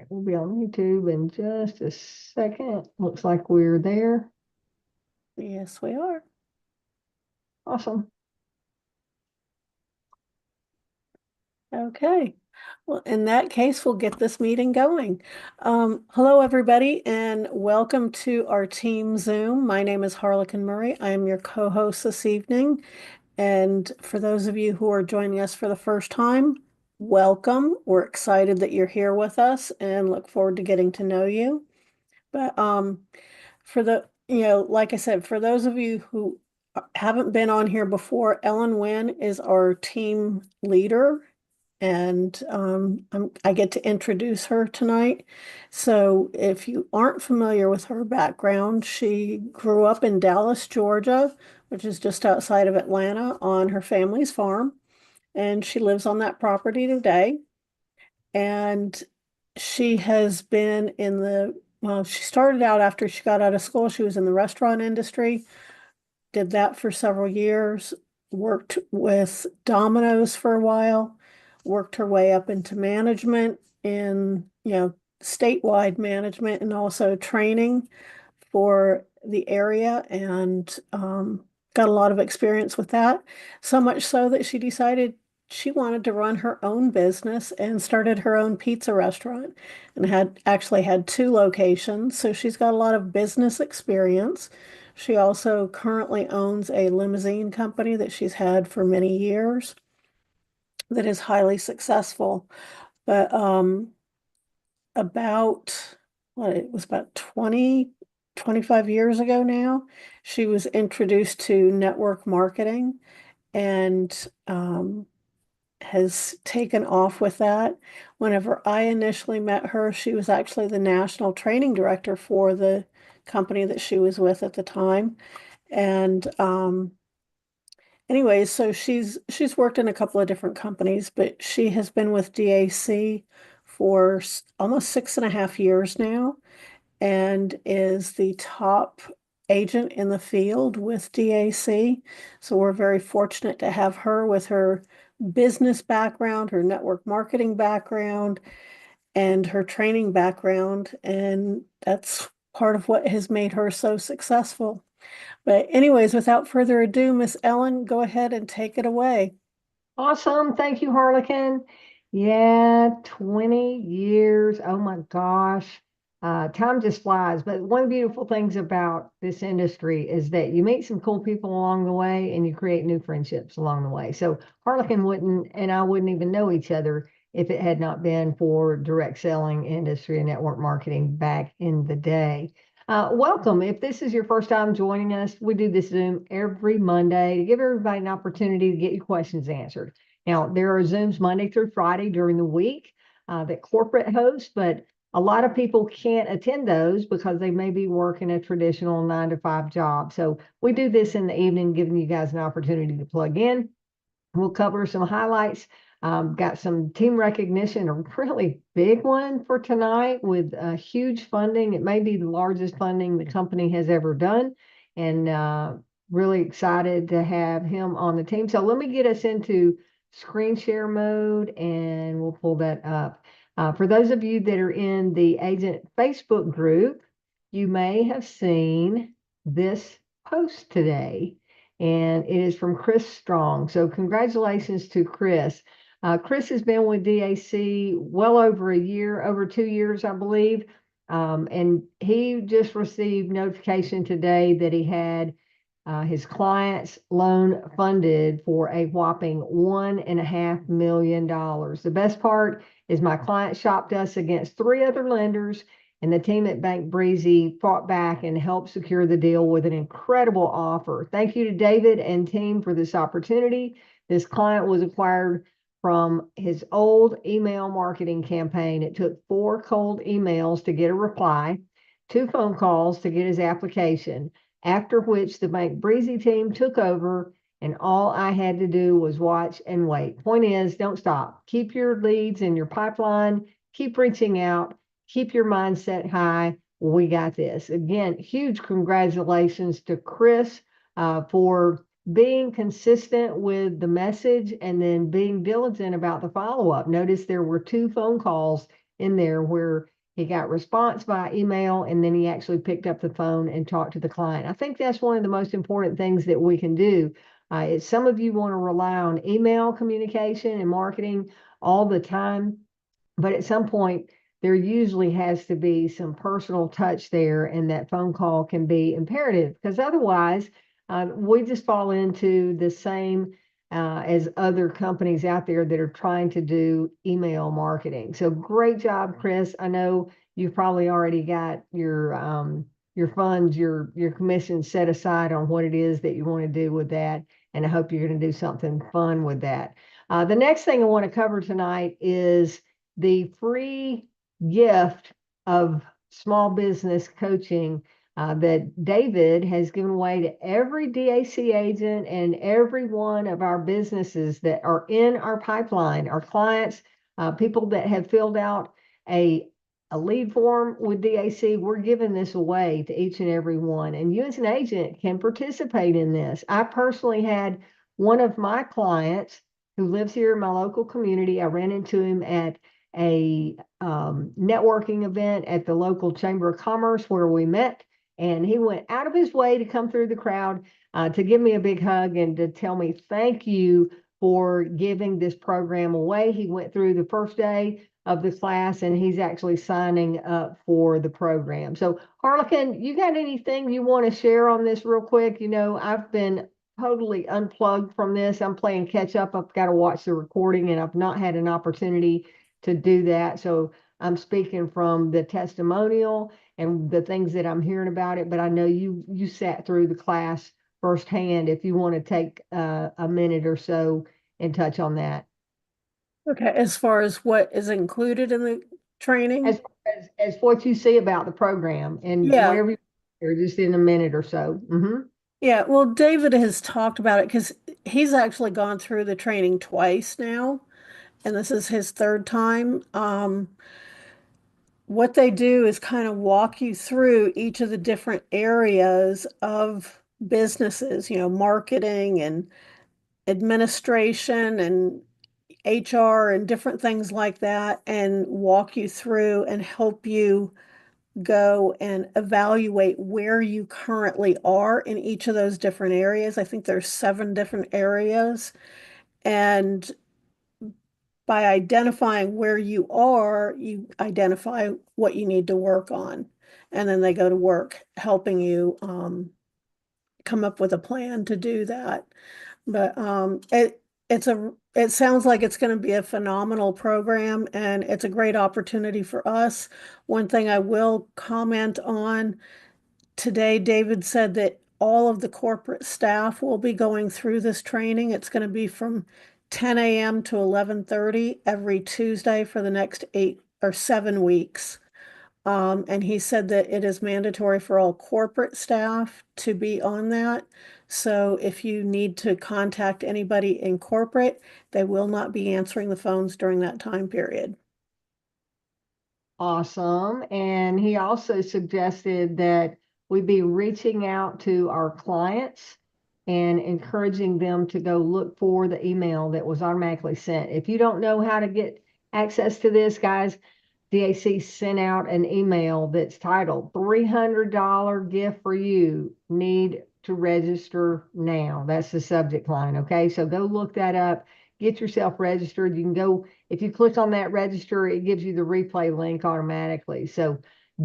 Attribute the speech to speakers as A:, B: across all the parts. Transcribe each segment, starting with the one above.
A: right, we'll be on YouTube in just a second. Looks like we're there.
B: Yes, we are.
A: Awesome.
B: Okay. Well, in that case, we'll get this meeting going. Hello, everybody, and welcome to our team Zoom. My name is Harlequin Murray. I am your co-host this evening. And for those of you who are joining us for the first time, welcome. We're excited that you're here with us and look forward to getting to know you. But like I said, for those of you who haven't been on here before, Ellen Winn is our team leader, and I get to introduce her tonight. So if you aren't familiar with her background, she grew up in Dallas, Georgia, which is just outside of Atlanta, on her family's farm, and she lives on that property today. And she has been she started out after she got out of school, she was in the restaurant industry, did that for several years, worked with Domino's for a while, worked her way up into management in, statewide management and also training for the area and got a lot of experience with that. So much so that she decided she wanted to run her own business and started her own pizza restaurant and had actually had two locations. So she's got a lot of business experience. She also currently owns a limousine company that she's had for many years that is highly successful. But about it was about 25 years ago now, she was introduced to network marketing and has taken off with that. Whenever I initially met her, she was actually the national training director for the company that she was with at the time. And anyways, so she's worked in a couple of different companies, but she has been with DAC for almost 6.5 years now and is the top agent in the field with DAC. So we're very fortunate to have her with her business background, her network marketing background, and her training background. And that's part of what has made her so successful. But anyways, without further ado, Miss Ellen, go ahead and take it away.
A: Awesome. Thank you, Harlequin. Yeah, 20 years. Oh my gosh. Time just flies. But one of the beautiful things about this industry is that you meet some cool people along the way and you create new friendships along the way. So Harlequin wouldn't and I wouldn't even know each other if it had not been for direct selling industry and network marketing back in the day. Welcome. If this is your first time joining us, we do this Zoom every Monday to give everybody an opportunity to get your questions answered. Now, there are Zooms Monday through Friday during the week that corporate hosts, but a lot of people can't attend those because they may be working a traditional 9 to 5 job. So we do this in the evening, giving you guys an opportunity to plug in. We'll cover some highlights. Got some team recognition, a really big one for tonight with huge funding. It may be the largest funding the company has ever done, and really excited to have him on the team. So let me get us into screen share mode, and we'll pull that up. For those of you that are in the agent Facebook group, you may have seen this post today, and it is from Chris Strong. So congratulations to Chris. Chris has been with DAC well over a year, over 2 years, I believe. And he just received notification today that he had his client's loan funded for a whopping $1.5 million. The best part is my client shopped us against 3 other lenders, and the team at Bank Breezy fought back and helped secure the deal with an incredible offer. Thank you to David and team for this opportunity. This client was acquired from his old email marketing campaign. It took 4 cold emails to get a reply, 2 phone calls to get his application, after which the Bank Breezy team took over, and all I had to do was watch and wait. Point is, don't stop. Keep your leads in your pipeline, keep reaching out, keep your mindset high. We got this. Again, huge congratulations to Chris for being consistent with the message and then being diligent about the follow-up. Notice there were 2 phone calls in there where he got response by email, and then he actually picked up the phone and talked to the client. I think that's one of the most important things that we can do. Is some of you want to rely on email communication and marketing all the time, but at some point, there usually has to be some personal touch there, and that phone call can be imperative because otherwise, we just fall into the same as other companies out there that are trying to do email marketing. So great job, Chris. I know you've probably already got your funds, your commission set aside on what it is that you want to do with that, and I hope you're going to do something fun with that. The next thing I want to cover tonight is the free gift of small business coaching that David has given away to every DAC agent and every one of our businesses that are in our pipeline, our clients, people that have filled out a lead form with DAC. We're giving this away to each and every one, and you as an agent can participate in this. I personally had one of my clients who lives here in my local community. I ran into him at a networking event at the local Chamber of Commerce where we met, and he went out of his way to come through the crowd to give me a big hug and to tell me thank you for giving this program away. He went through the first day of the class, and he's actually signing up for the program. So Harlequin, you got anything you want to share on this real quick? You know, I've been totally unplugged from this. I'm playing catch up. I've got to watch the recording, and I've not had an opportunity to do that. So I'm speaking from the testimonial and the things that I'm hearing about it, but I know you sat through the class firsthand. If you want to take a minute or so and touch on that.
B: Okay, as far as what is included in the training?
A: As what you see about the program and
B: Yeah,
A: whatever you hear, just in a minute or so.
B: yeah. Well, David has talked about it because he's actually gone through the training twice now, and this is his third time. What they do is kind of walk you through each of the different areas of businesses, marketing and administration and HR and different things like that, and walk you through and help you go and evaluate where you currently are in each of those different areas. I think there's 7 different areas. And by identifying where you are, you identify what you need to work on. And then they go to work helping you come up with a plan to do that. But it sounds like it's going to be a phenomenal program, and it's a great opportunity for us. One thing I will comment on today, David said that all of the corporate staff will be going through this training. It's going to be from 10 a.m. to 11:30 every Tuesday for the next 8 or 7 weeks. And he said that it is mandatory for all corporate staff to be on that. So if you need to contact anybody in corporate, they will not be answering the phones during that time period.
A: Awesome. And he also suggested that we be reaching out to our clients and encouraging them to go look for the email that was automatically sent. If you don't know how to get access to this, guys, DAC sent out an email that's titled $300 gift for you. Need to register now. That's the subject line. Okay. So go look that up. Get yourself registered. You can go, if you click on that register, it gives you the replay link automatically. So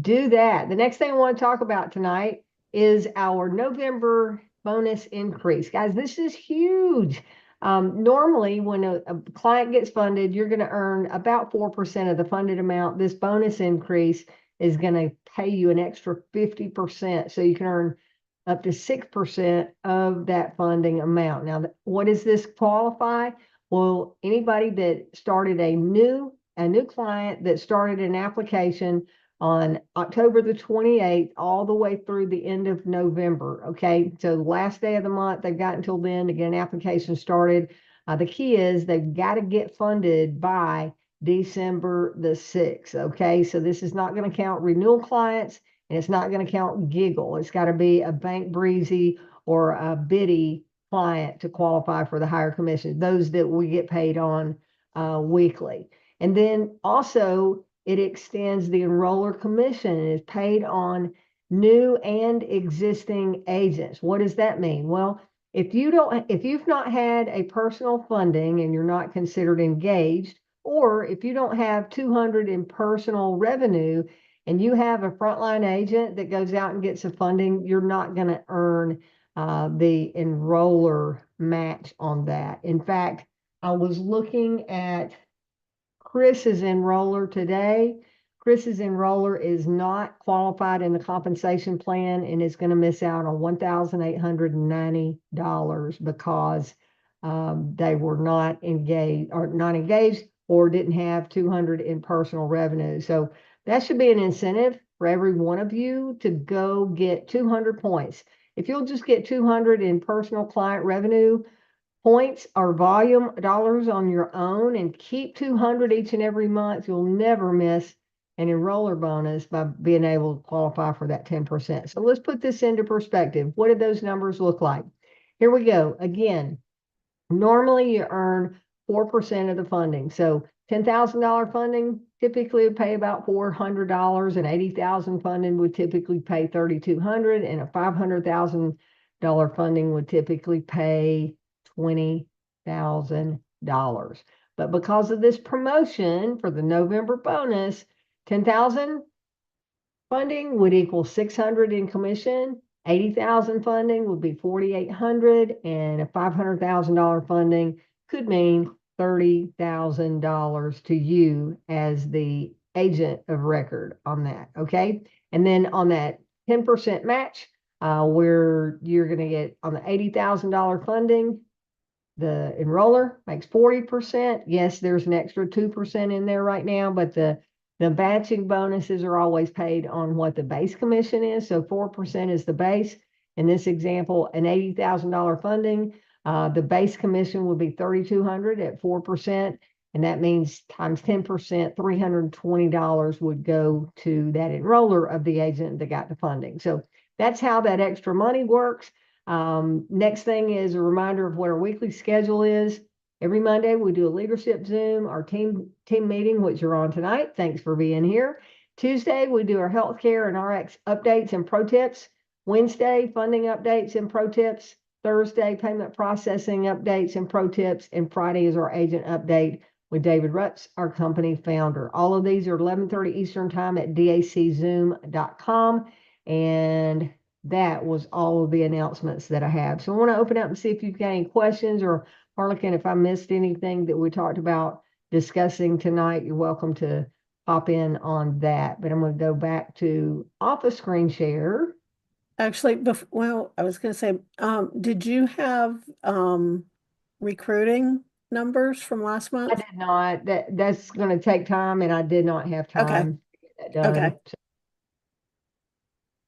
A: do that. The next thing I want to talk about tonight is our November bonus increase. Guys, this is huge. Normally, when a client gets funded, you're going to earn about 4% of the funded amount. This bonus increase is going to pay you an extra 50%. So you can earn up to 6% of that funding amount. Now, what does this qualify? Well, anybody that started a new client that started an application on October the 28th, all the way through the end of November. Okay. So the last day of the month, they've got until then to get an application started. The key is they've got to get funded by December the 6th. Okay. So this is not going to count renewal clients, and it's not going to count Giggle. It's got to be a Bank Breezy or a Biddy client to qualify for the higher commission, those that we get paid on weekly. And then also, it extends the enroller commission and is paid on new and existing agents. What does that mean? Well, if you've not had a personal funding and you're not considered engaged, or if you don't have 200 in personal revenue and you have a frontline agent that goes out and gets a funding, you're not going to earn the enroller match on that. In fact, I was looking at Chris's enroller today. Chris's enroller is not qualified in the compensation plan and is going to miss out on $1,890 because they were not engaged or didn't have 200 in personal revenue. So that should be an incentive for every one of you to go get 200 points. If you'll just get 200 in personal client revenue, points or volume dollars on your own and keep 200 each and every month, you'll never miss an enroller bonus by being able to qualify for that 10%. So let's put this into perspective. What did those numbers look like? Here we go. Again, normally you earn 4% of the funding. So $10,000 funding typically would pay about $400, and 80,000 funding would typically pay 3,200, and a $500,000 funding would typically pay $20,000. But because of this promotion for the November bonus, 10,000 funding would equal 600 in commission, 80,000 funding would be 4,800, and a $500,000 funding could mean $30,000 to you as the agent of record on that. Okay. And then on that 10% match, where you're going to get on the $80,000 funding, the enroller makes 40%. Yes, there's an extra 2% in there right now, but the matching bonuses are always paid on what the base commission is. So 4% is the base. In this example, an $80,000 funding, the base commission would be 3,200 at 4%. And that means times 10%, $320 would go to that enroller of the agent that got the funding. So that's how that extra money works. Next thing is a reminder of what our weekly schedule is. Every Monday we do a leadership Zoom, our team meeting, which you're on tonight. Thanks for being here. Tuesday we do our healthcare and RX updates and pro tips. Wednesday, funding updates and pro tips. Thursday, payment processing updates and pro tips. And Friday is our agent update with David Rutz, our company founder. All of these are 11:30 Eastern time at daczoom.com. And that was all of the announcements that I have. So I want to open up and see if you've got any questions, or Harlequin, if I missed anything that we talked about discussing tonight, you're welcome to pop in on that. But I'm going to go back to office screen share.
B: Actually, well, I was going to say, did you have recruiting numbers from last
A: I
B: month?
A: did not. That's going to take time, and I did not have time to get that done.
B: Okay.
A: So,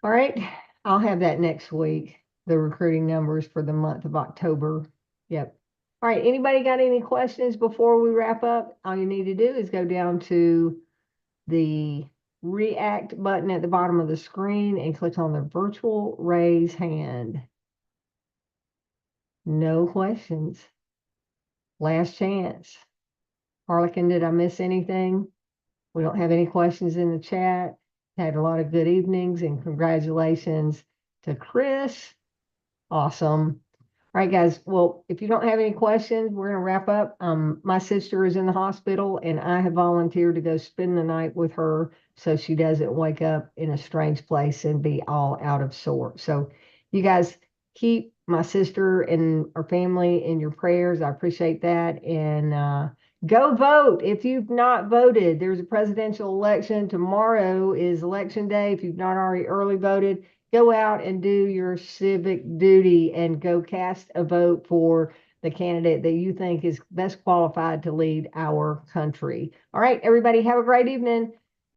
A: all right. I'll have that next week, the recruiting numbers for the month of October. Yep. All right. Anybody got any questions before we wrap up? All you need to do is go down to the React button at the bottom of the screen and click on the virtual raise hand. No questions. Last chance. Harlequin, did I miss anything? We don't have any questions in the chat. Had a lot of good evenings, and congratulations to Chris. Awesome. All right, guys. Well, if you don't have any questions, we're going to wrap up. My sister is in the hospital, and I have volunteered to go spend the night with her so she doesn't wake up in a strange place and be all out of sorts. So you guys keep my sister and our family in your prayers. I appreciate that. And go vote if you've not voted. There's a presidential election. Tomorrow is election day. If you've not already early voted, go out and do your civic duty and go cast a vote for the candidate that you think is best qualified to lead our country. All right, everybody, have a great evening.